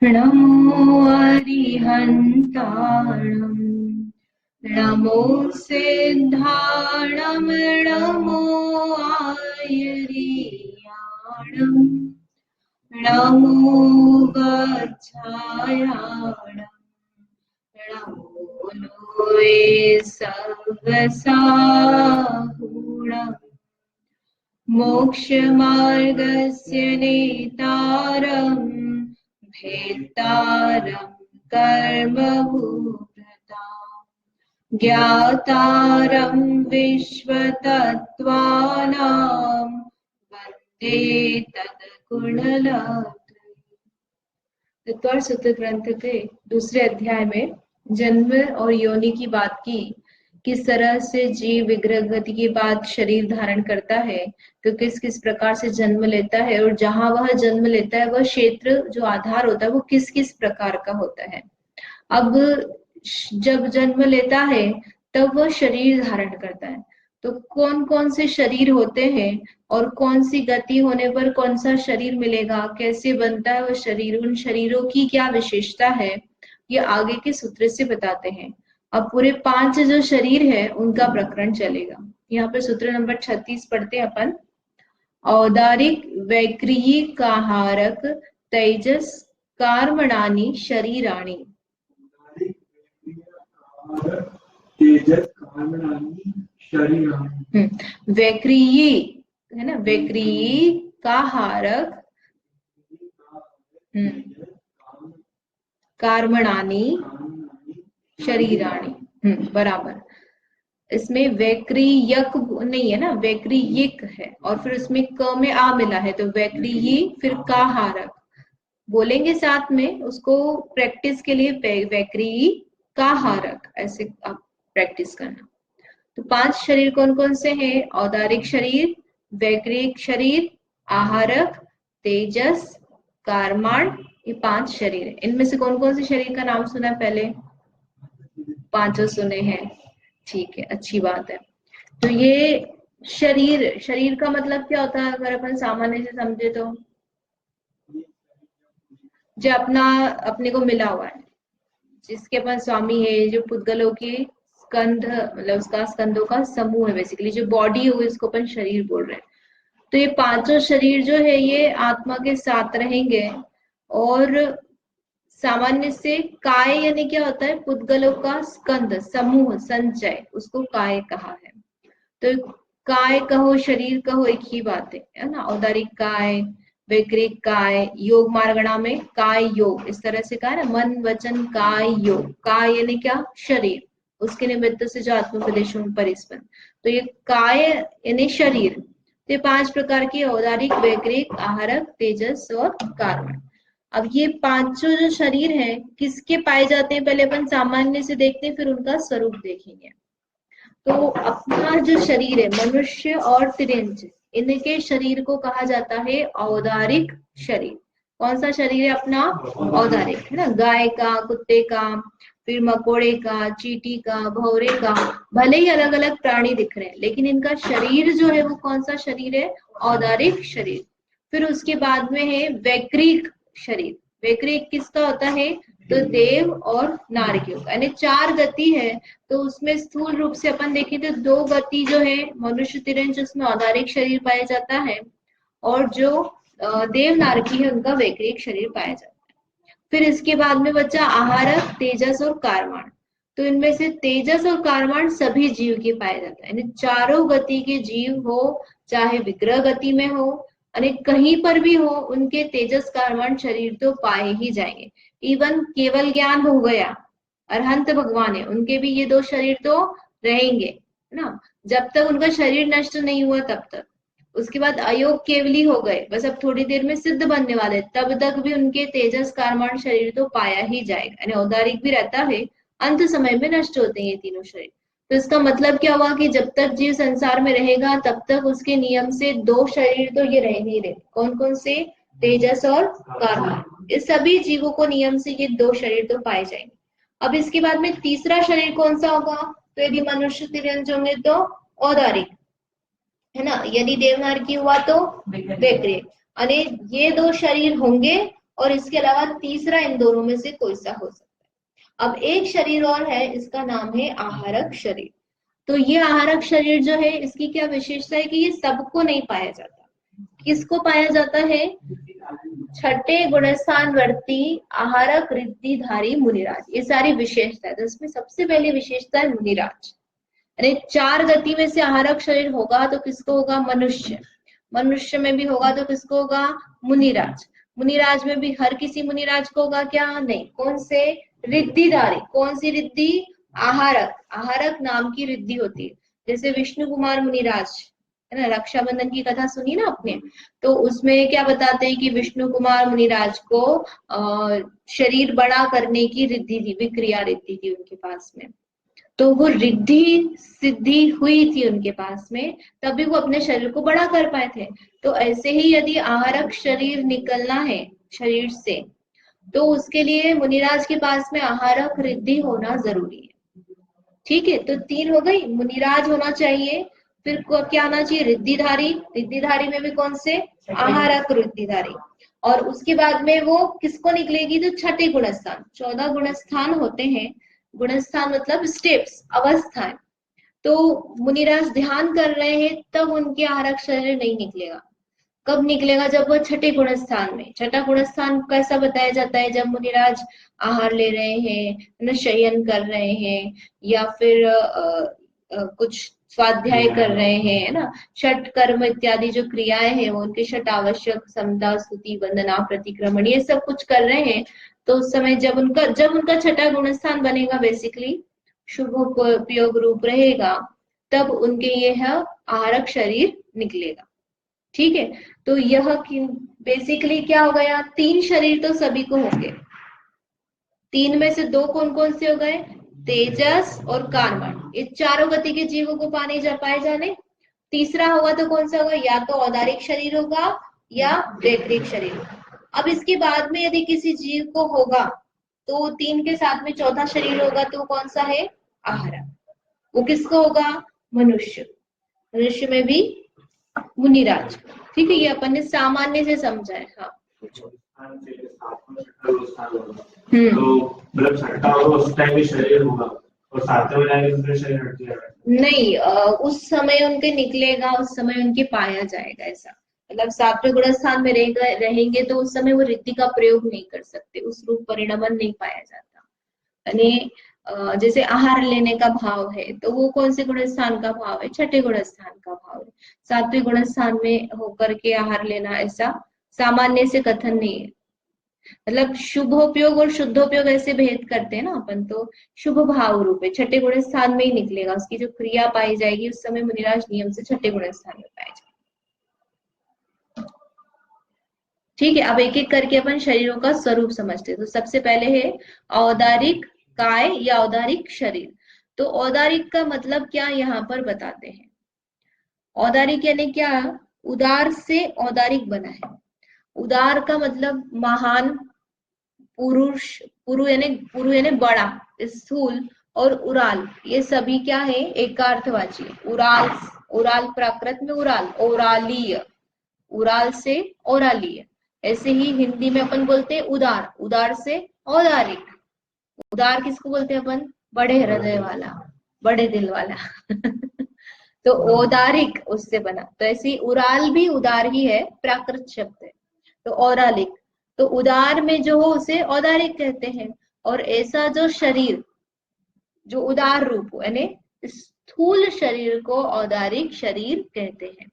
नमो अरिहन्ताणम् नमो सिद्धाणम् नमो आयर्याणम् नमो गच्छायाणम् नमो लोये सर्वसाहुणम् मोक्षमार्गस्य नेतारम् भेत्तारम् कर्मभूभृताम् ज्ञातारम् विश्वतत्त्वानाम् वन्दे तद्गुणलत्रयम्। तत्पर सूत्र ग्रंथ के दूसरे अध्याय में जन्म और योनि की बात की, किस तरह से जीव विग्रह गति के बाद शरीर धारण करता है, तो किस किस प्रकार से जन्म लेता है, और जहां वह जन्म लेता है वह क्षेत्र जो आधार होता है वो किस किस प्रकार का होता है। अब जब जन्म लेता है तब वह शरीर धारण करता है, तो कौन कौन से शरीर होते हैं और कौन सी गति होने पर कौन सा शरीर मिलेगा, कैसे बनता है वह शरीर, उन शरीरों की क्या विशेषता है, ये आगे के सूत्र से बताते हैं। अब पूरे 5 जो शरीर है उनका प्रकरण चलेगा। यहाँ पर सूत्र नंबर 36 पढ़ते हैं अपन। औदारिक वैक्रियी काहारक तेजस कार्मणानि शरीराणि। वैक्रियी है ना, वैक्रियी का हारक कार्मणानि शरीराणि। बराबर। इसमें वैक्रियक नहीं है ना, वैक्रियिक है, और फिर उसमें क में आ मिला है, तो वैक्रियी फिर का हारक बोलेंगे साथ में, उसको प्रैक्टिस के लिए वैक्रियी का हारक ऐसे आप प्रैक्टिस करना। तो 5 शरीर कौन कौन से हैं? औदारिक शरीर, वैक्रिक शरीर, आहारक, तेजस, कारमाण, ये 5 शरीर है। इनमें से कौन कौन से शरीर का नाम सुना है पहले? 5 सुने हैं, ठीक है, अच्छी बात है। तो ये शरीर, शरीर का मतलब क्या होता है अगर अपन सामान्य से समझे तो? जो अपना अपने को मिला हुआ है, जिसके अपन स्वामी है, जो पुद्गलों की स्कंध, मतलब उसका स्कंदों का समूह है, बेसिकली जो बॉडी हुई इसको अपन शरीर बोल रहे हैं। तो ये 5 शरीर जो है ये आत्मा के साथ रहेंगे, और सामान्य से काय यानी क्या होता है? पुद्गलों का स्कंद, समूह, संचय, उसको काय कहा है। तो काय कहो शरीर कहो एक ही बात है ना। औदारिक काय, वैक्रिक काय, योग मार्गणा में काय योग, इस तरह से कहा ना, मन वचन काय योग। काय यानी क्या? शरीर, उसके निमित्त से जो आत्मोपदेशों में परिस्पंद, तो ये काय यानी शरीर। तो ये 5 प्रकार की औदारिक, वैक्रिक, आहारक, तेजस और कारण। अब ये 5 जो शरीर है किसके पाए जाते हैं, पहले अपन सामान्य से देखते हैं, फिर उनका स्वरूप देखेंगे। तो अपना जो शरीर है, मनुष्य और तिरंज, इनके शरीर को कहा जाता है औदारिक शरीर। कौन सा शरीर है अपना? औदारिक, है ना। गाय का, कुत्ते का, फिर मकोड़े का, चींटी का, भौरे का, भले ही अलग अलग प्राणी दिख रहे हैं, लेकिन इनका शरीर जो है वो कौन सा शरीर है? औदारिक शरीर। फिर उसके बाद में है वैक्रिक शरीर। वैक्रिक किसका होता है? तो देव और नारकियों का, यानी 4 गति है। तो उसमें स्थूल रूप से अपन देखें तो 2 गति जो है मनुष्य, तिरंज, उसमें औदारिक शरीर पाया जाता है, और जो देव नारकी है उनका वैक्रिक शरीर पाया जाता है। फिर इसके बाद में बचा आहारक, तेजस और कारवाण। तो इनमें से तेजस और कारवाण सभी जीव के पाया जाता है, यानी चारों गति के जीव हो, चाहे विग्रह गति में हो, यानी कहीं पर भी हो, उनके तेजस कारवाण शरीर तो पाए ही जाएंगे। इवन केवल ज्ञान हो गया, अरहंत भगवान है, उनके भी ये 2 शरीर तो रहेंगे, है ना, जब तक उनका शरीर नष्ट नहीं हुआ तब तक। उसके बाद अयोग केवली हो गए, बस अब थोड़ी देर में सिद्ध बनने वाले, तब तक भी उनके तेजस कारमान शरीर तो पाया ही जाएगा, यानी औदारिक भी रहता है, अंत समय में नष्ट होते हैं ये तीनों शरीर। तो इसका मतलब क्या हुआ कि जब तक जीव संसार में रहेगा तब तक उसके नियम से 2 शरीर तो ये रह नहीं रहे। कौन कौन से? तेजस और कारमान। इस सभी जीवों को नियम से ये 2 शरीर तो पाए जाएंगे। अब इसके बाद में तीसरा शरीर कौन सा होगा? तो यदि मनुष्य तिरंज होंगे तो औदारिक, है ना, यदि देवनार की हुआ तो वैक्रिय, यानी ये 2 शरीर होंगे और इसके अलावा तीसरा इन दोनों में से कोई सा हो सकता है। अब एक शरीर और है, इसका नाम है आहारक शरीर। तो ये आहारक शरीर जो है, इसकी क्या विशेषता है कि ये सबको नहीं पाया जाता। किसको पाया जाता है? छठे गुणस्थान वर्ती आहारक रिद्धिधारी मुनिराज, ये सारी विशेषता है। तो इसमें सबसे पहली विशेषता है मुनिराज। अरे 4 गति में से आहारक शरीर होगा तो किसको होगा? मनुष्य। मनुष्य में भी होगा तो किसको होगा? मुनिराज। मुनिराज में भी हर किसी मुनिराज को होगा क्या? नहीं। कौन से? रिद्धिधारी। कौन सी रिद्धि? आहारक। आहारक नाम की रिद्धि होती है। जैसे विष्णु कुमार मुनिराज है ना, रक्षाबंधन की कथा सुनी ना आपने, तो उसमें क्या बताते हैं कि विष्णु कुमार मुनिराज को शरीर बड़ा करने की रिद्धि थी, विक्रिया रिद्धि थी उनके पास में। तो वो रिद्धि सिद्धि हुई थी उनके पास में, तभी वो अपने शरीर को बड़ा कर पाए थे। तो ऐसे ही यदि आहारक शरीर निकलना है शरीर से, तो उसके लिए मुनिराज के पास में आहारक रिद्धि होना जरूरी है। ठीक है, तो 3 हो गई। मुनिराज होना चाहिए, फिर क्या आना चाहिए? रिद्धिधारी। रिद्धिधारी में भी कौन से? आहारक रिद्धिधारी। और उसके बाद में वो किसको निकलेगी? तो छठे गुणस्थान। 14 गुणस्थान होते हैं। गुणस्थान मतलब स्टेप्स, अवस्थाएं। तो मुनिराज ध्यान कर रहे हैं तब उनके आहारक शरीर नहीं निकलेगा। कब निकलेगा? जब वह छठे गुणस्थान में। छठा गुणस्थान कैसा बताया जाता है? जब मुनिराज आहार ले रहे हैं, न शयन कर रहे हैं, या फिर कुछ स्वाध्याय कर रहे हैं, है ना, षट कर्म इत्यादि जो क्रियाएं हैं वो उनके षट आवश्यक, समता, स्तुति, वंदना, प्रतिक्रमण, ये सब कुछ कर रहे हैं। तो उस समय जब उनका छठा गुणस्थान बनेगा, बेसिकली शुभ उपयोग रूप रहेगा, तब उनके यह आहारक शरीर निकलेगा। ठीक है, तो यह बेसिकली क्या हो गया? 3 शरीर तो सभी को होंगे। 3 में से 2 कौन कौन से हो गए? तेजस और कार्बन। ये चारों गति के जीवों को पाए जाने। तीसरा होगा तो कौन सा होगा? या तो औदारिक शरीर होगा या वैक्रिक शरीर होगा। अब इसके बाद में यदि किसी जीव को होगा तो 3 के साथ में चौथा शरीर होगा, तो कौन सा है? आहारक। वो किसको होगा? मनुष्य। मनुष्य में भी मुनिराज। ठीक है, ये अपन ने सामान्य से समझा है। हाँ पूछो। तो मतलब छठा होगा उस टाइम भी शरीर होगा और सातवें में जाएंगे दूसरे शरीर हट जाएगा? नहीं, उस समय उनके निकलेगा, उस समय उनके पाया जाएगा। ऐसा मतलब 7वें गुणस्थान में रहेंगे तो उस समय वो रिद्धि का प्रयोग नहीं कर सकते, उस रूप परिणमन नहीं पाया जाता। यानी जैसे आहार लेने का भाव है तो वो कौन से गुणस्थान का भाव है? छठे गुणस्थान का भाव है। 7वें गुणस्थान में होकर के आहार लेना ऐसा सामान्य से कथन नहीं है। मतलब शुभोपयोग और शुद्धोपयोग ऐसे भेद करते हैं ना अपन, तो शुभ भाव रूप है, छठे गुण स्थान में ही निकलेगा। उसकी जो क्रिया पाई जाएगी उस समय मुनिराज नियम से छठे गुण स्थान में पाया जाएगा। ठीक है, अब एक एक करके अपन शरीरों का स्वरूप समझते हैं। तो सबसे पहले है औदारिक काय या औदारिक शरीर। तो औदारिक का मतलब क्या यहाँ पर बताते हैं। औदारिक यानी क्या? उदार से औदारिक बना है। उदार का मतलब महान, पुरुष, पुरु यानी बड़ा, स्थूल, और उराल, ये सभी क्या है? एकार्थवाची। उराल, उराल प्राकृत में उराल, ओरालीय, उराल से ओरालीय। ऐसे ही हिंदी में अपन बोलते हैं उदार, उदार से औदारिक। उदार किसको बोलते हैं अपन? बड़े हृदय वाला, बड़े दिल वाला तो औदारिक उससे बना। तो ऐसे ही उराल भी उदार ही है, प्राकृत शब्द है। तो औरालिक, तो उदार में जो हो उसे औदारिक कहते हैं। और ऐसा जो शरीर जो उदार रूप हो, यानी स्थूल शरीर को औदारिक शरीर कहते हैं।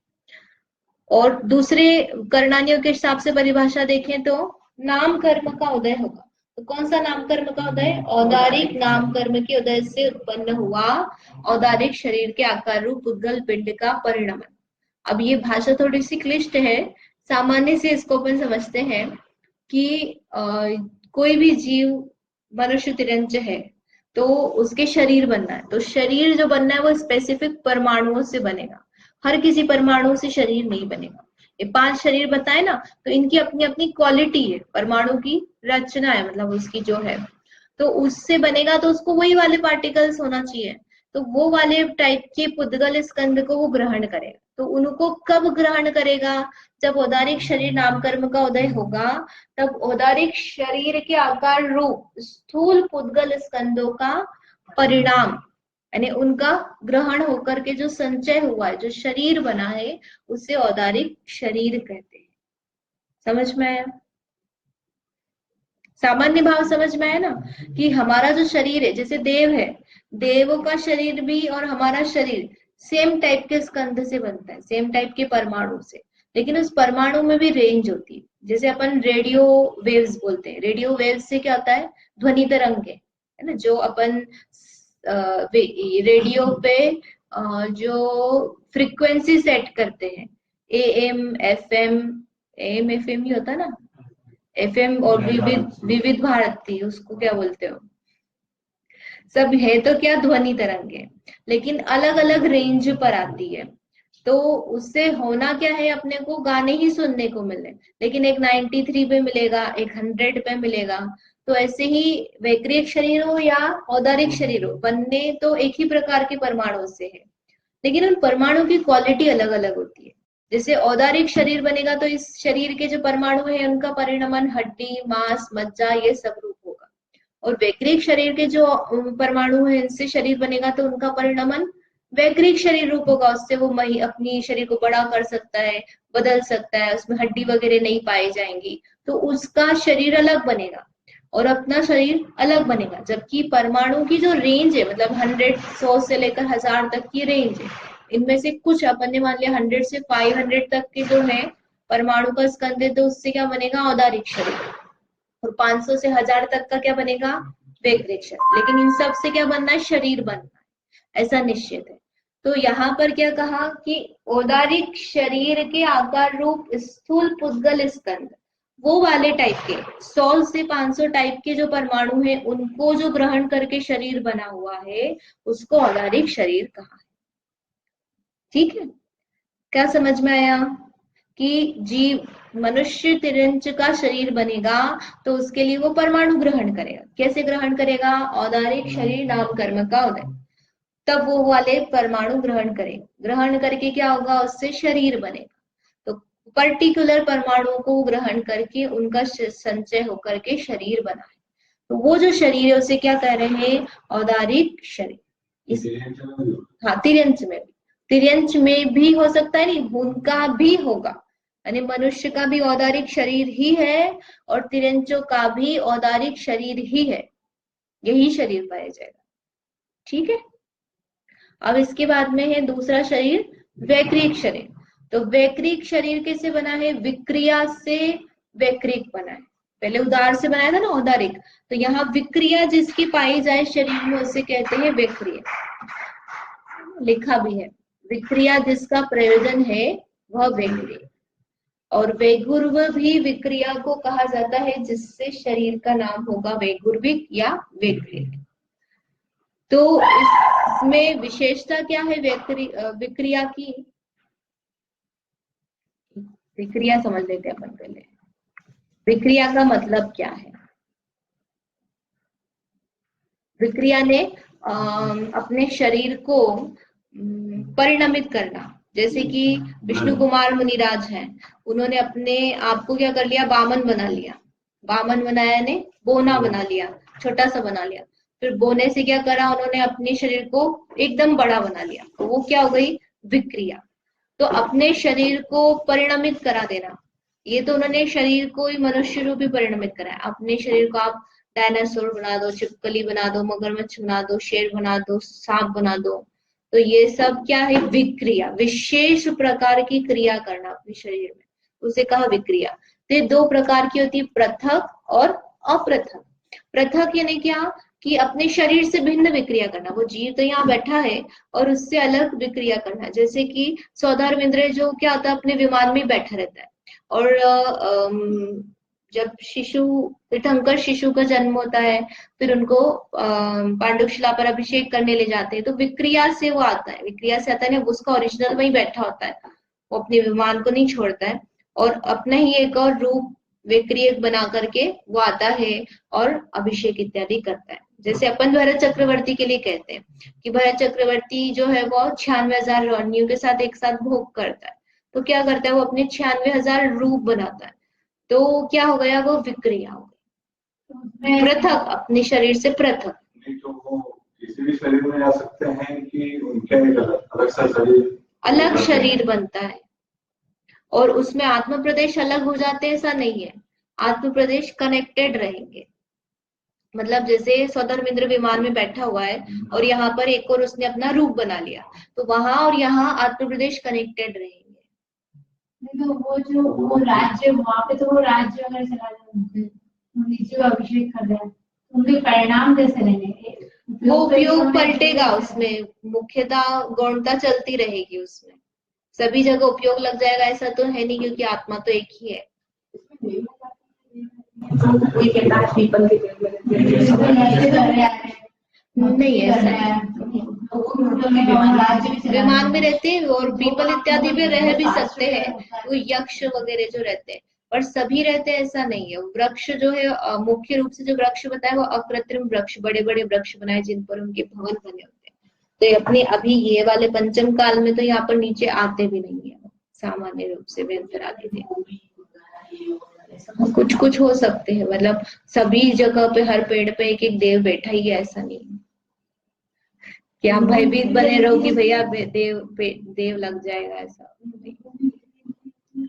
और दूसरे कर्णानियों के हिसाब से परिभाषा देखें तो नाम कर्म का उदय होगा। तो कौन सा नाम कर्म का उदय? औदारिक नाम कर्म के उदय से उत्पन्न हुआ औदारिक शरीर के आकार रूप उद्गल पिंड का परिणमन। अब ये भाषा थोड़ी सी क्लिष्ट है, सामान्य से इसको अपन समझते हैं कि कोई भी जीव मनुष्य तिरंज है तो उसके शरीर बनना है। तो शरीर जो बनना है वो स्पेसिफिक परमाणुओं से बनेगा, हर किसी परमाणु से शरीर नहीं बनेगा। ये 5 शरीर बताए ना, तो इनकी अपनी अपनी क्वालिटी है, परमाणु की रचना है, मतलब उसकी जो है, तो उससे बनेगा। तो उसको वही वाले पार्टिकल्स होना चाहिए, तो वो वाले टाइप के पुद्गल स्कंद को वो ग्रहण करेगा। तो उनको कब ग्रहण करेगा? जब औदारिक शरीर नाम कर्म का उदय होगा, तब औदारिक शरीर के आकार रूप स्थूल पुद्गल स्कंदों का परिणाम, यानी उनका ग्रहण होकर के जो संचय हुआ है, जो शरीर बना है, उसे औदारिक शरीर कहते हैं। समझ में आया? सामान्य भाव समझ में आया ना, कि हमारा जो शरीर है, जैसे देव है, देवों का शरीर भी और हमारा शरीर सेम टाइप के स्कंध से बनता है, सेम टाइप के परमाणु से, लेकिन उस परमाणु में भी रेंज होती है। जैसे अपन रेडियो वेव्स बोलते हैं, रेडियो वेव्स से क्या होता है? ध्वनि तरंग है ना, जो अपन रेडियो पे जो फ्रीक्वेंसी सेट करते हैं, एएम एफएम, एएम एफएम ही होता है ना, एफएम, और विविध विविध भारती, उसको क्या बोलते हो, सब है तो क्या, ध्वनि तरंग है, लेकिन अलग अलग रेंज पर आती है। तो उससे होना क्या है, अपने को गाने ही सुनने को मिले, लेकिन एक 93 पे मिलेगा, एक 100 पे मिलेगा। तो ऐसे ही वैक्रिक शरीर हो या औदारिक शरीर हो, बनने तो एक ही प्रकार के परमाणु से है, लेकिन उन परमाणु की क्वालिटी अलग अलग होती है। जैसे औदारिक शरीर बनेगा तो इस शरीर के जो परमाणु है, उनका परिणमन हड्डी, मांस, मज्जा, ये सब रूप होगा। और वैक्रिक शरीर के जो परमाणु है, इनसे शरीर बनेगा तो उनका परिणमन वैक्रिक शरीर रूप होगा। उससे वो अपनी शरीर को बड़ा कर सकता है, बदल सकता है, उसमें हड्डी वगैरह नहीं पाई जाएंगी, तो उसका शरीर अलग बनेगा और अपना शरीर अलग बनेगा। जबकि परमाणु की जो रेंज है, मतलब 100 से लेकर 1000 तक की रेंज है, इनमें से कुछ अपन ने मान लिया 100 से 500 तक के जो है परमाणु का स्कंद है, तो उससे क्या बनेगा? औदारिक शरीर। और 500 से 1000 तक का क्या बनेगा? वैक्रिक शरीर। लेकिन इन सब से क्या बनना है? शरीर बनना है, ऐसा निश्चित है। तो यहाँ पर क्या कहा कि औदारिक शरीर के आकार रूप स्थूल पुद्गल स्कंद, वो वाले टाइप के 100 से 500 टाइप के जो परमाणु हैं, उनको जो ग्रहण करके शरीर बना हुआ है, उसको औदारिक शरीर कहा है। ठीक है, क्या समझ में आया? कि जीव, मनुष्य तिरंच का शरीर बनेगा तो उसके लिए वो परमाणु ग्रहण करेगा। कैसे ग्रहण करेगा? औदारिक शरीर नाम कर्म का उदय, तब वो वाले परमाणु ग्रहण करेगा। ग्रहण करके क्या होगा? उससे शरीर बनेगा। तो पर्टिकुलर परमाणु को ग्रहण करके उनका संचय होकर के शरीर बना है। तो वो जो शरीर है उसे क्या कह रहे हैं? औदारिक शरीर। हाँ, तिर्यंच में भी, तिर्यंच में भी हो सकता है, नहीं उनका भी होगा, यानी मनुष्य का भी औदारिक शरीर ही है और तिर्यंचों का भी औदारिक शरीर ही है, यही शरीर पाया जाएगा। ठीक है, अब इसके बाद में है दूसरा शरीर, वैक्रिक शरीर। तो वैक्रिक शरीर कैसे बना है? विक्रिया से वैक्रिक बना है। पहले उदार से बनाया था ना, औदारिक, तो यहाँ विक्रिया जिसकी पाई जाए शरीर में, उसे कहते हैं वैक्रिया। लिखा भी है, विक्रिया जिसका प्रयोजन है वह वैक्रिय। और वैगुर्व भी विक्रिया को कहा जाता है, जिससे शरीर का नाम होगा वैगुर्विक या वैक्रिय। तो इसमें विशेषता क्या है विक्रिया की? विक्रिया समझ लेते हैं अपन पहले। विक्रिया का मतलब क्या है? विक्रिया ने अपने शरीर को परिणमित करना। जैसे कि विष्णु कुमार मुनिराज हैं, उन्होंने अपने आप को क्या कर लिया? बामन बना लिया। बामन बनाया ने बोना बना लिया, छोटा सा बना लिया। फिर बोने से क्या करा? उन्होंने अपने शरीर को एकदम बड़ा बना लिया, तो वो क्या हो गई? विक्रिया। तो अपने शरीर को परिणमित करा देना, ये तो उन्होंने शरीर को ही मनुष्य रूपी परिणमित करा है। अपने शरीर को आप डायनासोर बना दो, छिपकली बना दो, मगरमच्छ बना दो, शेर बना दो, सांप बना दो, तो ये सब क्या है? विक्रिया, विशेष प्रकार की क्रिया करना अपने शरीर में, उसे कहा विक्रिया। तो ये दो प्रकार की होती है, पृथक और अपृथक। पृथक यानी क्या? कि अपने शरीर से भिन्न विक्रिया करना। वो जीव तो यहाँ बैठा है और उससे अलग विक्रिया करना। जैसे कि सौधर्मेंद्र जो क्या होता है, अपने विमान में बैठा रहता है, और जब तीर्थंकर शिशु का जन्म होता है, फिर उनको पांडुशिला पर अभिषेक करने ले जाते हैं, तो विक्रिया से वो आता है, विक्रिया से आता है ना, उसका ओरिजिनल वही बैठा होता है, वो अपने विमान को नहीं छोड़ता है, और अपना ही एक और रूप विक्रियक बना करके वो आता है और अभिषेक इत्यादि करता है। जैसे अपन भरत चक्रवर्ती के लिए कहते हैं कि भरत चक्रवर्ती जो है वो 96,000 रानियों के साथ एक साथ भोग करता है। तो क्या करता है वो अपने 96,000 रूप बनाता है। तो क्या हो गया, वो विक्रिया हो गई, पृथक, अपने शरीर से पृथक। नहीं तो वो किसी भी शरीर में आ सकते हैं कि उनके एक अलग सा शरीर, अलग शरीर बनता है और उसमें आत्म प्रदेश अलग हो जाते हैं, ऐसा नहीं है। आत्म प्रदेश कनेक्टेड रहेंगे। मतलब जैसे स्वधर्मेंद्र विमान में बैठा हुआ है और यहाँ पर एक और उसने अपना रूप बना लिया, तो वहां और यहाँ आत्म प्रदेश कनेक्टेड रहेंगे। तो वो जो वो राज्य वहां पे, तो वो राज्य अगर चला जाए नीचे वो अभिषेक कर रहे हैं, उनके परिणाम कैसे रहेंगे? वो उपयोग पलटेगा, उसमें मुख्यतः गौणता चलती रहेगी, उसमें सभी जगह उपयोग लग जाएगा ऐसा तो है नहीं, क्योंकि आत्मा तो एक ही है। कोई कहता है पीपल के नहीं ऐसा विमान में रहते हैं और पीपल इत्यादि भी रह भी सकते हैं, वो यक्ष वगैरह जो रहते हैं, पर सभी रहते हैं ऐसा नहीं है। वृक्ष जो है मुख्य रूप से जो वृक्ष बताए वो अकृत्रिम वृक्ष, बड़े बड़े वृक्ष बनाए जिन पर उनके भवन बने होते हैं। तो ये अपने अभी ये वाले पंचम काल में तो यहाँ पर नीचे आते भी नहीं है, सामान्य रूप से वे अंतर आते थे। कुछ कुछ हो सकते हैं, मतलब सभी जगह पे हर पेड़ पे एक एक देव बैठा ही है ऐसा नहीं है कि आप भयभीत बने रहो कि भैया देव लग जाएगा, ऐसा नहीं।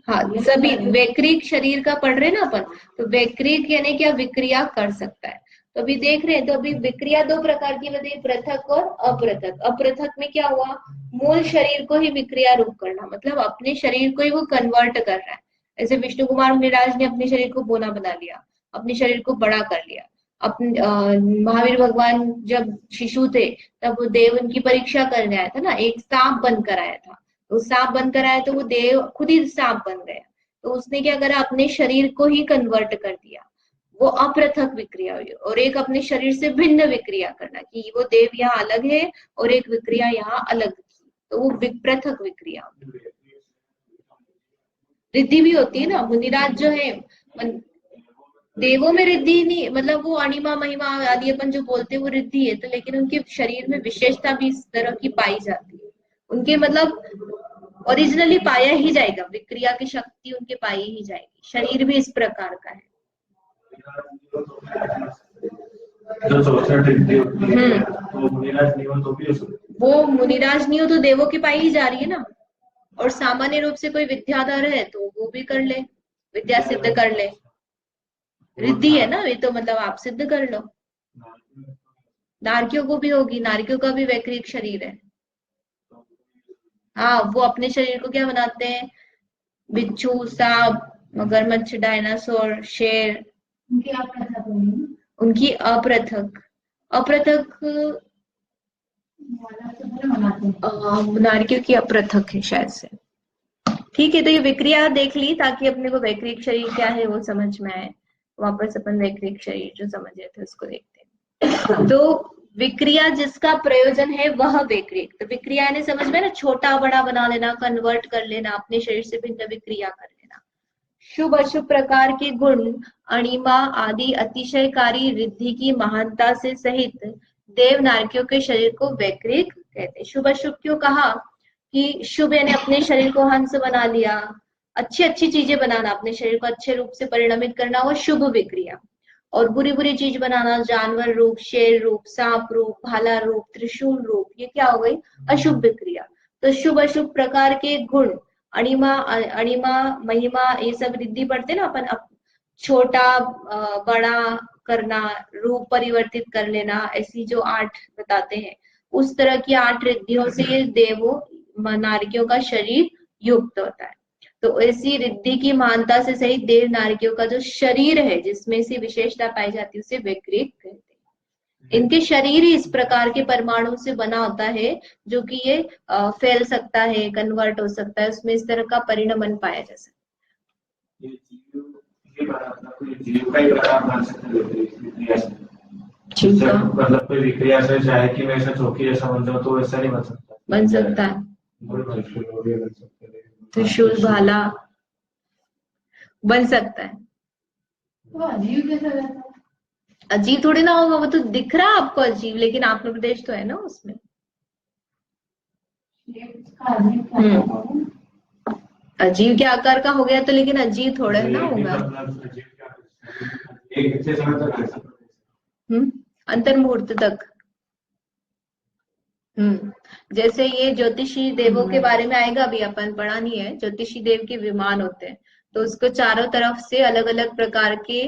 हाँ, सभी वैक्रिक शरीर का पढ़ रहे ना अपन, तो वैक्रिक यानी क्या, विक्रिया कर सकता है। तो अभी देख रहे हैं, तो अभी विक्रिया दो प्रकार की बताई, पृथक और अपृथक। अपृथक में क्या हुआ, मूल शरीर को ही विक्रिया रूप करना, मतलब अपने शरीर को ही वो कन्वर्ट कर रहा है। ऐसे विष्णु कुमार मुनिराज ने अपने शरीर को बोना बना लिया, अपने शरीर को बड़ा कर लिया। महावीर भगवान जब शिशु थे तब वो देव उनकी परीक्षा करने आया था ना, एक सांप बनकर आया था, तो सांप बनकर आया तो वो देव खुद ही सांप बन गया। तो उसने क्या करा, अपने शरीर को ही कन्वर्ट कर दिया, वो अपृथक विक्रिया हुई। और एक अपने शरीर से भिन्न विक्रिया करना कि वो देव यहाँ अलग है और एक विक्रिया यहाँ अलग थी, तो वो पृथक विक्रिया। रिद्धि भी होती है ना, मुनिराज जो है देवों में रिद्धि नहीं, मतलब वो अणिमा महिमा आदि अपन जो बोलते हैं वो रिद्धि है, तो लेकिन उनके शरीर में विशेषता भी इस तरह की पाई जाती है। उनके मतलब ओरिजिनली पाया ही जाएगा, विक्रिया की शक्ति उनके पाई ही जाएगी, शरीर भी इस प्रकार का है। जो 64 रिद्धि होती है वो मुनिराज नहीं हो तो भी हो सकती है। वो मुनिराज नहीं हो तो देवों की पाई ही जा रही है ना। और सामान्य रूप से कोई विद्याधर है तो वो भी कर ले, विद्या सिद्ध कर ले, रिद्धि है ना ये तो, मतलब आप सिद्ध कर लो। नारकियों को भी होगी, नारकियों का भी वैक्रिक शरीर है। हाँ, वो अपने शरीर को क्या बनाते हैं, बिच्छू, सांप, मगरमच्छ, डायनासोर, शेर, उनकी अपृथक नारकियों की अपृथक है शायद से। ठीक है, तो ये विक्रिया देख ली ताकि अपने को वैक्रिक शरीर क्या है वो समझ में आए। वापस अपन वैक्रिक शरीर जो समझे थे उसको देखते हैं। तो विक्रिया जिसका प्रयोजन है वह वैक्रिक। तो विक्रिया ने समझ में ना, छोटा बड़ा बना लेना, कन्वर्ट कर लेना, अपने शरीर से भिन्न विक्रिया कर लेना। शुभ अशुभ प्रकार के गुण, अणिमा आदि अतिशयकारी रिद्धि की महानता से सहित देव नारकियों के शरीर को वैक्रिक कहते हैं। शुभ अशुभ क्यों कहा कि शुभ यानी अपने शरीर को हंस बना लिया, अच्छी अच्छी चीजें बनाना, अपने शरीर को अच्छे रूप से परिणमित करना, वो शुभ विक्रिया। और बुरी बुरी चीज बनाना, जानवर रूप, शेर रूप, सांप रूप, भाला रूप, त्रिशूल रूप, ये क्या हो गई, अशुभ विक्रिया। तो शुभ अशुभ प्रकार के गुण, अणिमा महिमा, ये सब रिद्धि पढ़ते ना अपन, छोटा बड़ा करना, रूप परिवर्तित कर लेना, ऐसी जो 8 बताते हैं, उस तरह की 8 रिद्धियों से देवों नारकियों का शरीर युक्त होता है। तो ऐसी रिद्धि की महानता से सहित देव नारकियों का जो शरीर है जिसमें से विशेषता पाई जाती है उसे वैक्रिक कहते हैं। इनके शरीर ही इस प्रकार के परमाणु से बना होता है जो कि ये फैल सकता है, कन्वर्ट हो सकता है, उसमें इस तरह का परिणमन पाया जा सकता है। जीव का ही प्रकार मान सकते हैं, मतलब कोई विक्रिया से चाहे कि मैं ऐसा चौकी जैसा बन जाऊं तो ऐसा नहीं बन सकता। बन सकता है, त्रिशूल भाला बन सकता है। जीव कैसा रहता है? अजीब थोड़ी ना होगा, वो तो दिख रहा है आपको अजीब, लेकिन आत्म प्रदेश तो है ना उसमें। अजीब के आकार का हो गया तो, लेकिन अजीब थोड़ा ना होगा। एक कितने समय तक रह सकता है? अंतर मुहूर्त तक। जैसे ये ज्योतिषी देवों के बारे में आएगा, अभी अपन पढ़ा नहीं है। ज्योतिषी देव के विमान होते हैं, तो उसको चारों तरफ से अलग अलग प्रकार के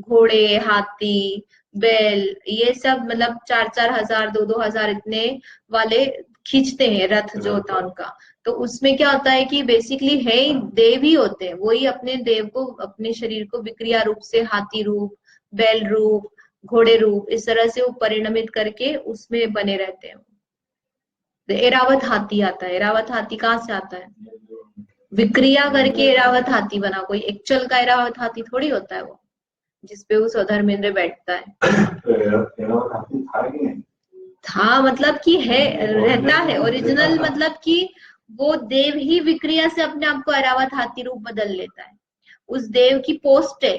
घोड़े, हाथी, बैल, ये सब मतलब 4-4 हजार, 2-2 हजार इतने वाले खींचते हैं रथ जो होता है उनका। तो उसमें क्या होता है कि बेसिकली है ही देव ही होते हैं, वही अपने देव को, अपने शरीर को विक्रिया रूप से हाथी रूप, बैल रूप, घोड़े रूप, इस तरह से वो परिणमित करके उसमें बने रहते हैं। तो एरावत हाथी आता है। एरावत हाथी कहाँ से आता है? विक्रिया करके एरावत हाथी बना। कोई एक्चुअल का एरावत हाथी थोड़ी होता है वो, जिसपे वो स्वधर्मेंद्र बैठता है। था मतलब कि है, रहता है ओरिजिनल, मतलब कि वो देव ही विक्रिया से अपने आप को एरावत हाथी रूप बदल लेता है। उस देव की पोस्ट है।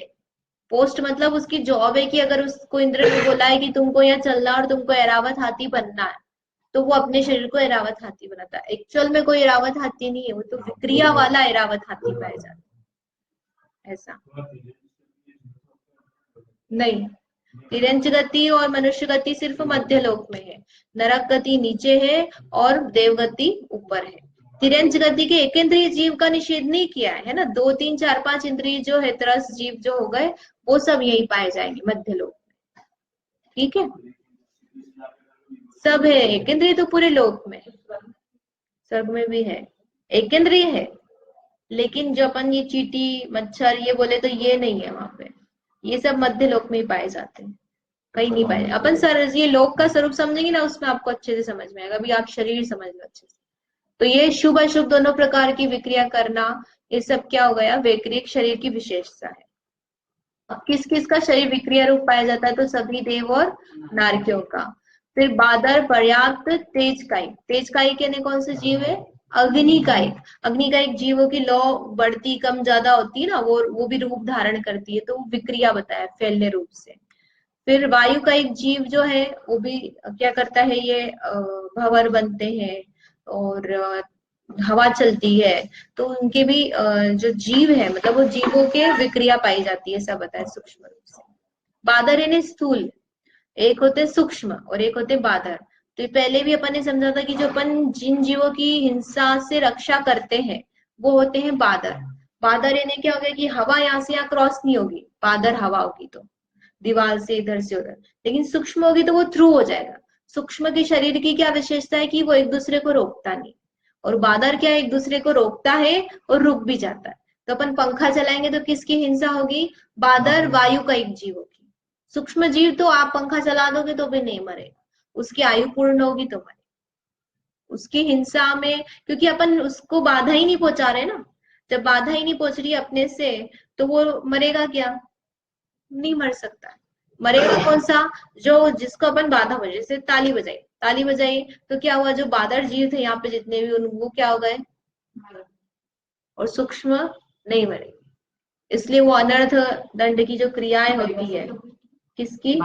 पोस्ट मतलब उसकी जॉब है कि अगर उसको इंद्र ने बोला है कि तुमको यहाँ चलना और तुमको एरावत हाथी बनना है, तो वो अपने शरीर को एरावत हाथी बनाता है। एक्चुअल में कोई एरावत हाथी नहीं है, वो तो विक्रिया वाला एरावत हाथी पाया जाता है। ऐसा नहीं, तिरंच गति और मनुष्य गति सिर्फ मध्य लोक में है, नरक गति नीचे है और देव गति ऊपर है। तिरंच गति के एक इंद्रिय जीव का निषेध नहीं किया है ना, 2, 3, 4, 5 इंद्रिय जो है, तरस जीव जो हो गए, वो सब यही पाए जाएंगे मध्य लोक में। ठीक है, सब है। एक इंद्रिय तो पूरे लोक में, स्वर्ग में भी है, एक इंद्रिय है। लेकिन जो अपन ये चींटी, मच्छर ये बोले तो ये नहीं है वहां पे, ये सब मध्य लोक में ही पाए जाते हैं, कहीं नहीं पाए। अपन सर ये लोक का स्वरूप समझेंगे ना, उसमें आपको अच्छे से समझ में आएगा। अभी आप शरीर समझ लो अच्छे से। तो ये शुभ अशुभ दोनों प्रकार की विक्रिया करना, ये सब क्या हो गया? वैक्रिक शरीर की विशेषता है। अब किस किस का शरीर विक्रिया रूप पाया जाता है? तो सभी देव और नारकियों का। फिर बादर, पर्याप्त, तेजकायिक। तेजकायिक यानी कौन से जीव है? अग्निकायिक। अग्निकायिक जीवों की लौ बढ़ती कम ज्यादा होती है ना, वो भी रूप धारण करती है, तो विक्रिया बताया फैलने रूप से। फिर वायु का एक जीव जो है, वो भी क्या करता है? ये भंवर बनते हैं और हवा चलती है, तो उनके भी जो जीव है, मतलब वो जीवों के विक्रिया पाई जाती है, सब बताए सूक्ष्म रूप से। बादर यानी स्थूल, एक होते सूक्ष्म और एक होते बादर। तो ये पहले भी अपन ने समझा था कि जो अपन जिन जीवों की हिंसा से रक्षा करते हैं, वो होते हैं बादर। बादर यानी क्या हो गया कि हवा यहाँ से यहाँ क्रॉस नहीं होगी, बादर हवा होगी तो दीवार से इधर से उधर। लेकिन सूक्ष्म होगी तो वो थ्रू हो जाएगा। सूक्ष्म के शरीर की क्या विशेषता है कि वो एक दूसरे को रोकता नहीं, और बादर क्या एक दूसरे को रोकता है और रुक भी जाता है। तो अपन पंखा चलाएंगे तो किसकी हिंसा होगी? बादर, वायु का एक जीव होगी। सूक्ष्म जीव तो आप पंखा चला दोगे तो भी नहीं मरेगा, उसकी आयु पूर्ण होगी तो मरेगा। उसकी हिंसा में, क्योंकि अपन उसको बाधा ही नहीं पहुंचा रहे ना, जब बाधा ही नहीं पहुंच रही अपने से, तो वो मरेगा क्या? नहीं मर सकता। मरेगा कौन सा? जो जिसको अपन बाधा बजे, जैसे ताली बजाई, ताली बजाई तो क्या हुआ? जो बादर जीव थे यहाँ पे जितने भी, वो क्या हो गए? और सूक्ष्म नहीं मरे। इसलिए वो अनर्थ दंड की जो क्रियाएं होती है, किसकी?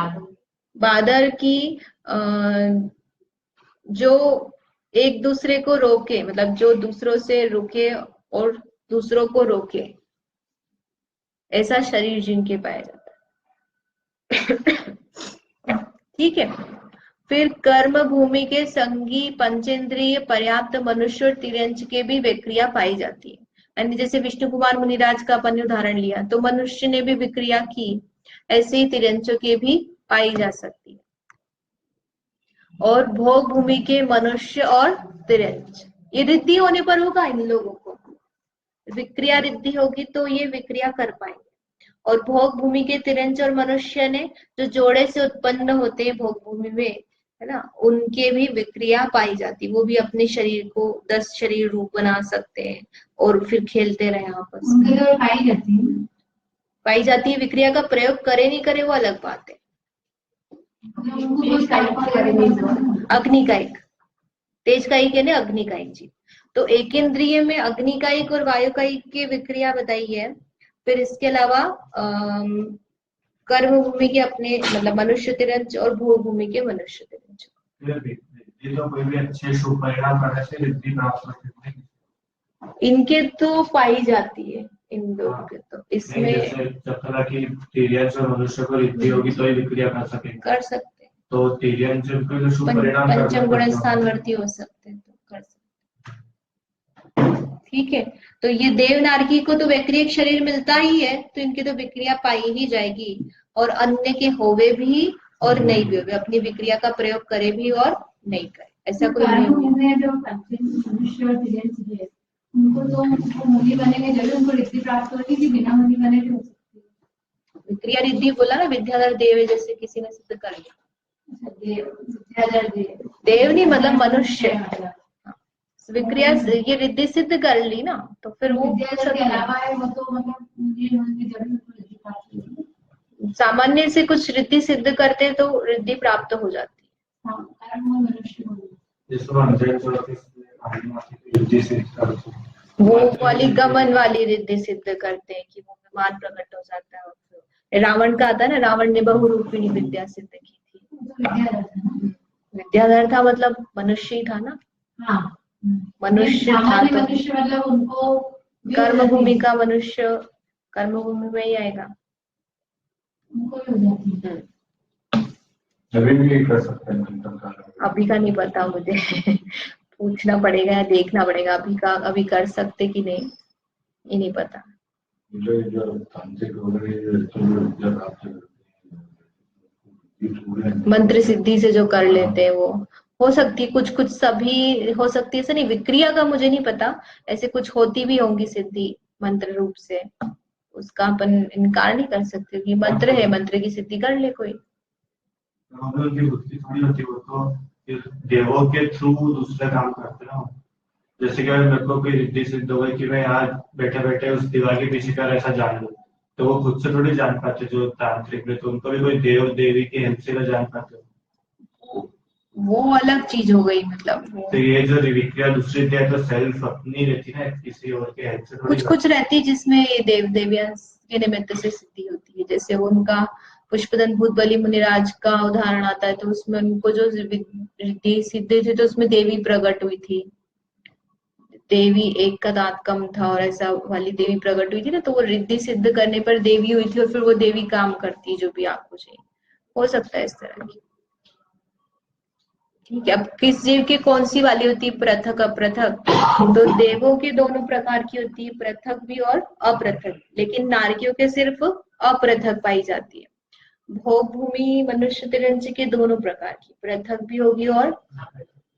बादर की, जो एक दूसरे को रोके, मतलब जो दूसरों से रुके और दूसरों को रोके, ऐसा शरीर जिनके पाया जाता है। ठीक है। फिर कर्म भूमि के संगी पंचेंद्रिय पर्याप्त मनुष्य और तिर्यंच के भी विक्रिया पाई जाती है। यानी जैसे विष्णु कुमार मुनिराज का अपन ने उदाहरण लिया, तो मनुष्य ने भी विक्रिया की, ऐसे ही तिर्यंचों के भी पाई जा सकती है। और भोग भूमि के मनुष्य और तिर्यंच, ये रिद्धि होने पर होगा इन लोगों को, विक्रिया रिद्धि होगी तो ये विक्रिया कर पाएंगे। और भोग भूमि के तिरंज और मनुष्य ने जो जोड़े से उत्पन्न होते हैं भोग भूमि में, है ना, उनके भी विक्रिया पाई जाती, वो भी अपने शरीर को 10 शरीर रूप बना सकते हैं और फिर खेलते रहे आपस में। पाई जाती है विक्रिया का प्रयोग करे नहीं करे वो अलग बात है। अग्निकायिक, तेजकायिक यानी अग्निकायिक जी। तो एक इंद्रिय में अग्निकायिक और वायुकायिक की विक्रिया बताई है। फिर इसके अलावा कर्म भूमि के अपने मतलब मनुष्य तिरंज और भोग भूमि के मनुष्य तिरंज। ये तो कोई भी अच्छे शुभ परिणाम करने से रिद्धि प्राप्त होती है। इनके तो पाई जाती है इन लोगों के तो नहीं, इसमें जैसे जब तक कि तिर्यंश और मनुष्य को रिद्धि होगी तो ही विक्रिया कर सकेंगे। कर सकते हैं, तो तिर्यंश को जो शुभ परिणाम करना पंचम गुण पड़ता है। स्थानवर्ती हो सकते हैं तो कर सकते हैं। ठीक है, तो ये देवनारकी को तो वैक्रियक शरीर मिलता ही है, तो इनकी तो विक्रिया पाई ही जाएगी, और अन्य के होवे भी और नहीं भी होवे, अपनी विक्रिया का प्रयोग करे भी और नहीं करे, ऐसा कोई कर्म नहीं है। में जो मनुष्य और तिर्यंश है, उनको तो उनको मुनि बनेंगे जब उनको रिद्धि प्राप्त होगी, कि बिना मुनि बने भी हो सकती है। विक्रिया रिद्धि बोला ना, विद्याधर देव है, जैसे किसी ने सिद्ध कर लिया। अच्छा, देव विद्याधर देव, देव नहीं मतलब मनुष्य, मतलब विक्रिया ये रिद्धि सिद्ध कर ली ना, तो फिर वो विद्याधर के अलावा है वो तो मतलब मुनि होने की जरूरत उनको रिद्धि प्राप्त होगी। सामान्य से कुछ रिद्धि सिद्ध करते तो रिद्धि प्राप्त हो जाती है। हाँ, कारण वो मनुष्य होगी। जिसको हम रिद्धि सिद्ध करते हैं, वो वाली गमन वाली रिद्धि सिद्ध करते हैं कि वो विमान प्रकट हो जाता है। और रावण का आता है ना, रावण ने बहुरूपिणी विद्या सिद्ध की थी। तो विद्याधर था ना? विद्याधर था मतलब मनुष्य ही था ना। हाँ, मनुष्य था सामान्य तो मनुष्य मतलब उनको कर्म भूमि का मनुष्य कर्म भूमि में ही आएगा। उनको भी हो जाती है। अभी भी कर सकते हैं चिंतन कार्य। अभी का नहीं पता मुझे पूछना पड़ेगा या देखना पड़ेगा, अभी का अभी कर सकते कि नहीं ये नहीं पता। मुझे जो तांत्रिक वगैरह मंत्र सिद्धि से जो कर लेते हैं वो हो सकती है, कुछ कुछ सभी हो सकती है, ऐसा नहीं, विक्रिया का मुझे नहीं पता, ऐसे कुछ होती भी होंगी सिद्धि मंत्र रूप से, उसका अपन इनकार नहीं कर सकते कि मंत्र है, मंत्र की सिद्धि कर ले कोई। उनकी बुद्धि थोड़ी होती, वो तो देवों के थ्रू दूसरे काम करते ना। जैसे कि मेरे को कोई रिद्धि सिद्ध हो गई कि मैं यहाँ बैठे बैठे उस दीवार के पीछे का ऐसा जान लूं, तो वो खुद से थोड़ी जान पाते जो तांत्रिक में, तो उनको भी कोई देव देवी की हेल्प से जान पाते। वो अलग चीज हो गई, मतलब तो ये जो विक्रिया दूसरी थी तो सेल्फ अपनी रहती ना, किसी और के हेल्प से थोड़ी। कुछ कुछ रहती है जिसमें ये देव देवियां के निमित्त से सिद्धि होती है, जैसे उनका पुष्पदन भूत बलि मुनिराज का उदाहरण आता है, तो उसमें उनको जो रिद्धि सिद्धि थी तो उसमें देवी प्रकट हुई थी, देवी एक का दांत कम था और ऐसा वाली देवी प्रकट हुई थी ना, तो वो रिद्धि सिद्ध करने पर देवी हुई थी और फिर वो देवी काम करती है जो भी आपको चाहिए, हो सकता है इस तरह की। ठीक है, अब किस जीव की कौन सी वाली होती है, पृथक अपृथक, तो देवों की दोनों प्रकार की होती है, पृथक भी और अपृथक, लेकिन नारियों के सिर्फ अपृथक पाई जाती है। भोग भूमि मनुष्य तिरंज के दोनों प्रकार की, पृथक भी होगी और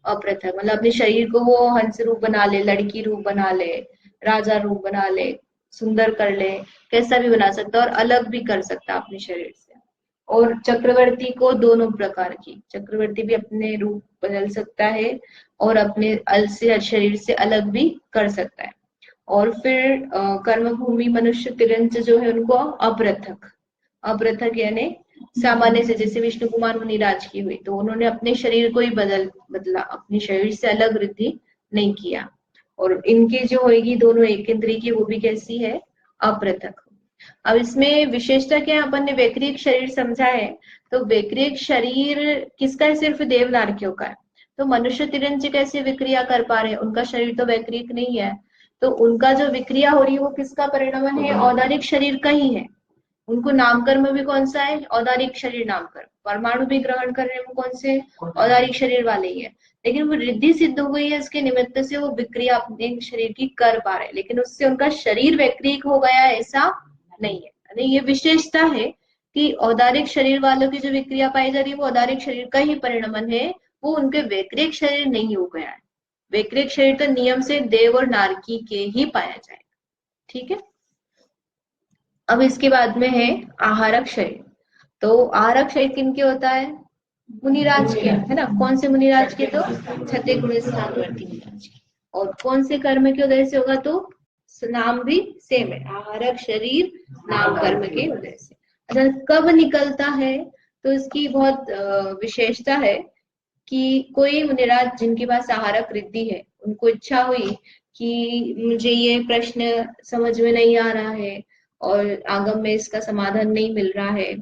अपृथक, मतलब अपने शरीर को वो हंस रूप बना ले, लड़की रूप बना ले, राजा रूप बना ले, सुंदर कर ले, कैसा भी बना सकता है और अलग भी कर सकता है अपने शरीर से। और चक्रवर्ती को दोनों प्रकार की, चक्रवर्ती भी अपने रूप बदल सकता है और अपने अलस्य शरीर से अलग भी कर सकता है। और फिर कर्म भूमि मनुष्य तिरंज जो है उनको अपृथक, अपृथक यानी सामान्य से, जैसे विष्णु कुमार मुनिराज की हुई तो उन्होंने अपने शरीर को ही बदला, अपने शरीर से अलग वृद्धि नहीं किया। और इनकी जो होगी दोनों एक इंद्रिय की, वो भी कैसी है, अपृथक। अब इसमें विशेषता क्या है, अपन ने वैक्रिक शरीर समझा है, तो वैक्रिक शरीर किसका है, सिर्फ देवनारकियों का है। तो मनुष्य तिरंज कैसे विक्रिया कर पा रहे हैं, उनका शरीर तो वैक्रिक नहीं है, तो उनका जो विक्रिया हो रही है वो किसका परिणाम है, औदारिक शरीर का ही है। उनको नामकर्म भी कौन सा है, औदारिक शरीर नामकर्म, परमाणु भी ग्रहण कर रहे हैं वो कौन से, औदारिक शरीर वाले ही है, लेकिन वो रिद्धि सिद्ध हो गई है, इसके निमित्त से वो विक्रिया अपने शरीर की कर पा रहे हैं, लेकिन उससे उनका शरीर वैक्रिक हो गया ऐसा नहीं है। ये विशेषता है कि औदारिक शरीर वालों की जो विक्रिया पाई जा रही है वो औदारिक शरीर का ही परिणमन है, वो उनके वैक्रिक शरीर नहीं हो गया है। वैक्रिक शरीर तो नियम से देव और नारकी के ही पाया जाएगा। ठीक है, अब इसके बाद में है आहारक शरीर। तो आहारक शरीर किनके होता है, मुनिराज के, है ना, कौन से मुनिराज के, तो छठे गुण स्थानवर्ती मुनिराज के। और कौन से कर्म के उदय से होगा, तो नाम भी सेम है, आहारक शरीर नाम कर्म के उदय से। अच्छा, कब निकलता है, तो इसकी बहुत विशेषता है कि कोई मुनिराज जिनके पास आहारक रिद्धि है, उनको इच्छा हुई कि मुझे ये प्रश्न समझ में नहीं आ रहा है और आगम में इसका समाधान नहीं मिल रहा है,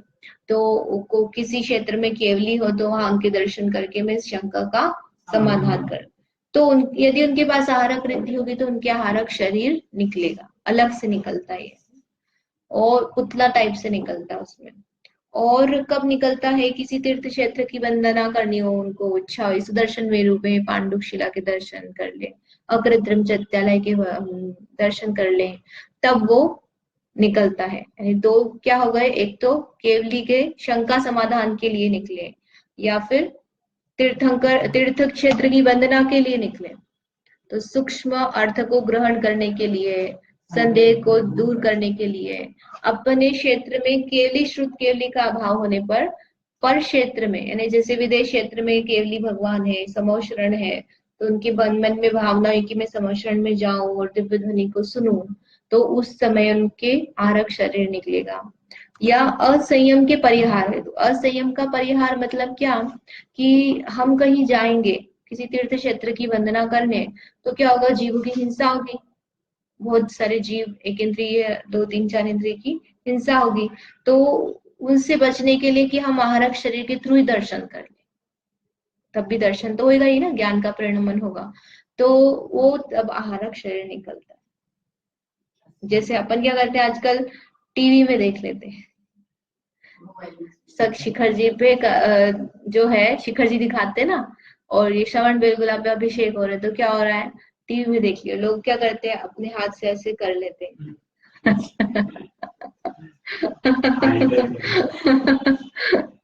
को किसी क्षेत्र में केवली हो तो वहां उनके दर्शन करके मैं इस शंका का समाधान कर। तो यदि उनके पास आहारक रिद्धि होगी तो उनके आहारक शरीर निकलेगा, अलग से निकलता है और पुतला टाइप से निकलता है उसमें। और कब निकलता है, किसी तीर्थ क्षेत्र की वंदना करनी हो, उनको इच्छा हो सुदर्शन मेरु में पांडुक शिला के दर्शन कर ले, अकृत्रिम चैत्यालय के दर्शन कर ले, तब वो निकलता है। यानी दो क्या हो गए, एक तो केवली के शंका समाधान के लिए निकले, या फिर तीर्थ क्षेत्र की वंदना के लिए निकले। तो सूक्ष्म अर्थ को ग्रहण करने के लिए, संदेह को दूर करने के लिए, अपने क्षेत्र में केवली श्रुत केवली का अभाव होने पर क्षेत्र में, यानी जैसे विदेश क्षेत्र में केवली भगवान है, समोशरण है, तो उनके मन में भावना है कि मैं समोशरण में जाऊं और दिव्य ध्वनि को सुनूं, तो उस समय उनके आरक शरीर निकलेगा। या असंयम के परिहार है, तो असंयम का परिहार मतलब क्या, कि हम कहीं जाएंगे किसी तीर्थ क्षेत्र की वंदना करने, तो क्या होगा, जीवों की हिंसा होगी, बहुत सारे जीव, एक इंद्रिय 2 3 4 इंद्रिय की हिंसा होगी, तो उनसे बचने के लिए कि हम आहारक शरीर के थ्रू ही दर्शन कर लें, तब भी दर्शन तो होगा ही ना, ज्ञान का परिणमन होगा, तो वो तब आहारक शरीर निकलता है। जैसे अपन क्या करते हैं आजकल, टीवी में देख लेते हैं, शिखर जी पे जो है शिखर जी दिखाते ना, और ये श्रवण बेलगुला पे अभिषेक हो रहे, तो क्या हो रहा है, टीवी में देख लियो, लोग क्या करते हैं, अपने हाथ से ऐसे कर लेते हैं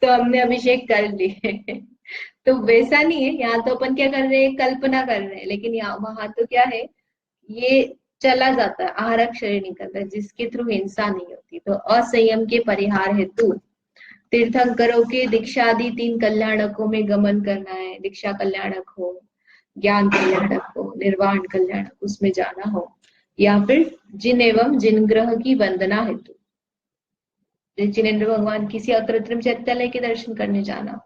तो हमने अभिषेक कर लिए तो वैसा नहीं है, यहाँ तो अपन क्या कर रहे हैं, कल्पना कर रहे हैं, लेकिन यहाँ वहां तो क्या है, ये चला जाता है, आहारक शरीर निकलता है, जिसके थ्रू हिंसा नहीं होती। तो असंयम के परिहार हेतु तीर्थंकरों के दीक्षादि 3 कल्याणकों में गमन करना है, दीक्षा कल्याणक हो, ज्ञान कल्याणक हो, निर्वाण कल्याणक उसमें जाना हो, या फिर जिन एवं जिन ग्रह की वंदना हेतु, जिनेन्द्र भगवान किसी अकृत्रिम चैत्यालय के दर्शन करने जाना,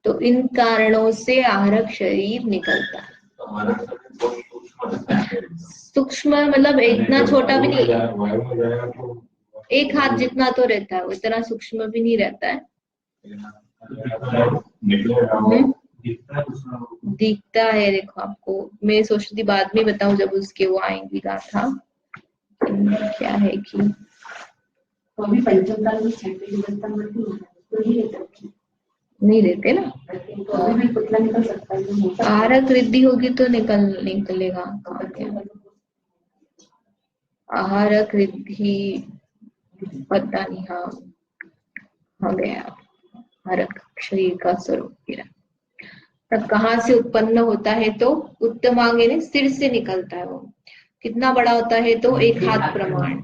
तो इन कारणों से आहारक शरीर निकलता है। सूक्ष्म मतलब इतना छोटा भी नहीं, एक हाथ जितना तो रहता है, इतना सूक्ष्म भी नहीं रहता है, दिखता है। देखो आपको मैं सोचती थी बाद में बताऊं, जब उसके वो आएंगी गाथा, क्या है कि तो अभी पंचम काल नहीं रहते ना, तो अभी भी पुतला निकल सकता है, आहारक रिद्धि होगी तो निकलेगा। आहारक रिद्धि पता नहीं, हाँ हो गया, आहारक शरीर का स्वरूप गिरा। तब कहाँ से उत्पन्न होता है, तो उत्तमांग ने सिर से निकलता है। वो कितना बड़ा होता है, तो 1 हाथ प्रमाण,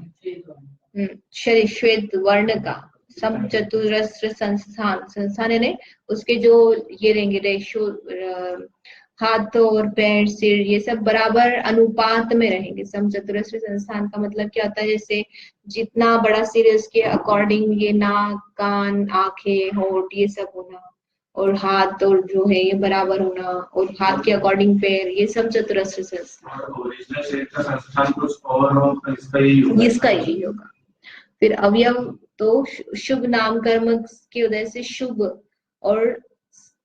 शरीर श्वेत वर्ण का, समचतुरस्र संस्थान यानी उसके जो ये रहेंगे रेशो, हाथ और पैर सिर ये सब बराबर अनुपात में रहेंगे। समचतुरस्र संस्थान का मतलब क्या होता है, जैसे जितना बड़ा सिर है उसके अकॉर्डिंग ये नाक कान आंखें होठ ये सब होना, और हाथ और जो है ये बराबर होना, और हाथ के अकॉर्डिंग पैर, ये सब चतुरस्र संस्थान कुछ और इसका ही होगा। फिर अवयव तो शुभ नाम कर्म के उदय से शुभ, और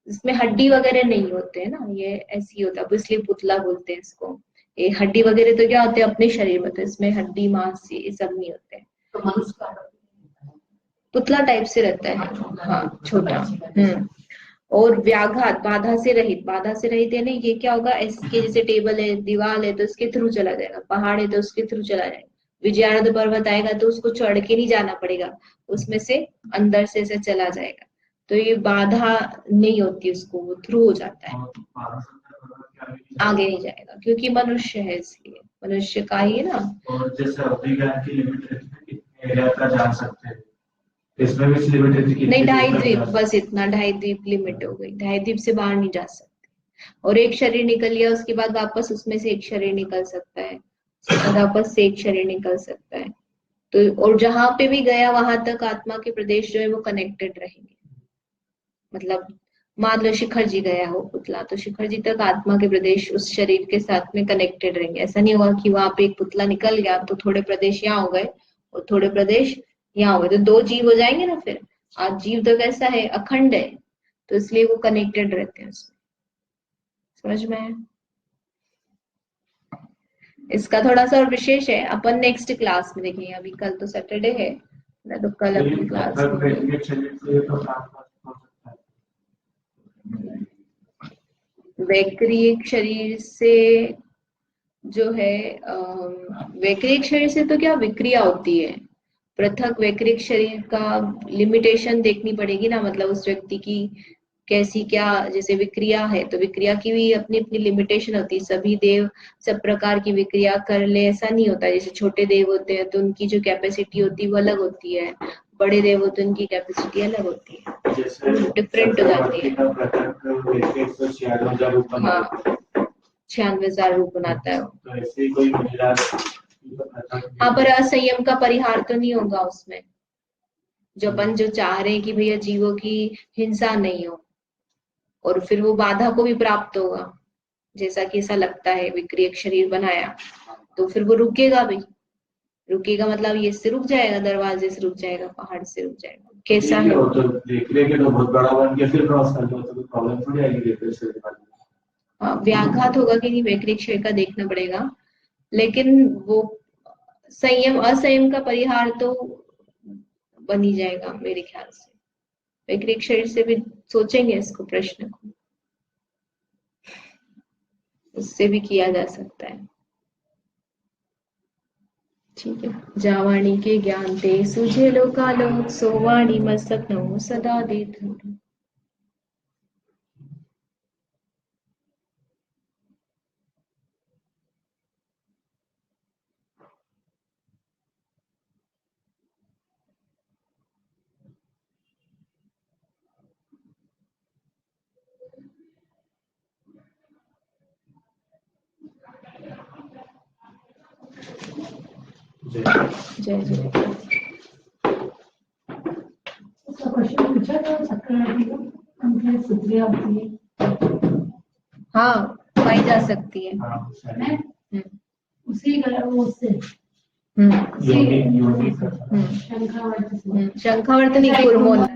इसमें हड्डी वगैरह नहीं होते हैं ना, ये ऐसी होता है, इसलिए पुतला बोलते हैं इसको। ये हड्डी वगैरह तो क्या होते हैं अपने शरीर में, तो इसमें हड्डी मांस ये सब नहीं होते हैं, तो मनुष्य का पुतला टाइप से रहता है, हाँ छोटा। और व्याघात बाधा से रहित यानी ये क्या होगा, इसके जैसे टेबल है दीवार है तो उसके थ्रू चला जाएगा, पहाड़ है तो उसके थ्रू चला जाएगा, विजयानंद पर्वत आएगा तो उसको चढ़ के नहीं जाना पड़ेगा, उसमें से अंदर से चला जाएगा, तो ये बाधा नहीं होती उसको, वो थ्रू हो जाता है, आगे नहीं जाएगा, क्योंकि मनुष्य है इसलिए, मनुष्य का ही है ना। और जैसे अभिज्ञान की लिमिट रहती है कितने एरिया तक जा सकते हैं, इसमें भी लिमिट रहती है नहीं, 2.5 द्वीप, बस इतना 2.5 द्वीप लिमिट हो गई, 2.5 द्वीप से बाहर नहीं जा सकते। और एक शरीर निकल लिया उसके बाद वापस उसमें से एक शरीर निकल सकता है, वापस से एक शरीर निकल सकता है, तो और जहां पे भी गया वहां तक आत्मा के प्रदेश जो है वो कनेक्टेड रहेंगे। मतलब मान लो शिखर जी गया हो पुतला, तो शिखर जी तक आत्मा के प्रदेश उस शरीर के साथ में कनेक्टेड रहेंगे। ऐसा नहीं होगा कि वहां पे एक पुतला निकल गया तो थोड़े प्रदेश यहाँ हो गए और थोड़े प्रदेश यहाँ हो गए, तो 2 जीव हो जाएंगे ना फिर, आज जीव तो कैसा है, अखंड है, तो इसलिए वो कनेक्टेड रहते हैं उसमें। समझ में आया? इसका थोड़ा सा और विशेष है, अपन नेक्स्ट क्लास में देखेंगे। अभी कल तो सैटरडे है ना, तो कल अपनी क्लास में वैक्रिक शरीर से तो ट्रांसफर हो सकता है। वैक्रिक शरीर से जो है वैक्रिक शरीर से तो क्या विक्रिया होती है, पृथक वैक्रिक शरीर का लिमिटेशन देखनी पड़ेगी ना, मतलब उस व्यक्ति की कैसी क्या, जैसे विक्रिया है तो विक्रिया की भी अपनी अपनी लिमिटेशन होती है। सभी देव सब प्रकार की विक्रिया कर ले ऐसा नहीं होता। जैसे छोटे देव होते हैं तो उनकी जो कैपेसिटी होती है वो अलग होती है, बड़े देव होते हैं उनकी कैपेसिटी अलग होती है, जैसे डिफरेंट हो जाती है। का पृथक वैक्रिक तो 96,000 रूप बना हाँ, देता है। 96,000 रूप बनाता है वो। तो ऐसे ही कोई महिला हाँ, पर असंयम का परिहार तो नहीं होगा उसमें। जो अपन जो चाह रहे हैं कि भैया जीवों की हिंसा नहीं हो, और फिर वो बाधा को भी प्राप्त होगा, जैसा कि ऐसा लगता है विक्रियक शरीर बनाया तो फिर वो रुकेगा भी। रुकेगा मतलब ये से रुक जाएगा, दरवाजे से रुक जाएगा, पहाड़ से रुक जाएगा, कैसा है? तो वैक्रिक के तो बहुत बड़ा बन के फिर क्रॉस कर दो तो कोई प्रॉब्लम थोड़ी आएगी वैक्रिक शरीर के बाद। व्याघात होगा कि नहीं वैक्रिक शरीर का देखना पड़ेगा, लेकिन वो संयम असंयम का परिहार तो बन ही जाएगा मेरे ख्याल से। वैक्रिक शरीर से भी सोचेंगे इसको, प्रश्न को उससे भी किया जा सकता है। ठीक है। जावाणी के ज्ञान ते सुझे लोकालोक, सोवाणी मस्तक सदा देत। जय जय। उसका क्वेश्चन पूछा था चक्रवर्ती को, उनकी सुक्रिया होती है। हाँ, पाई जा सकती है। हाँ, है उसी उससे योगी योगी शंखावर्त से शंखावर्त नहीं, गुरमोल।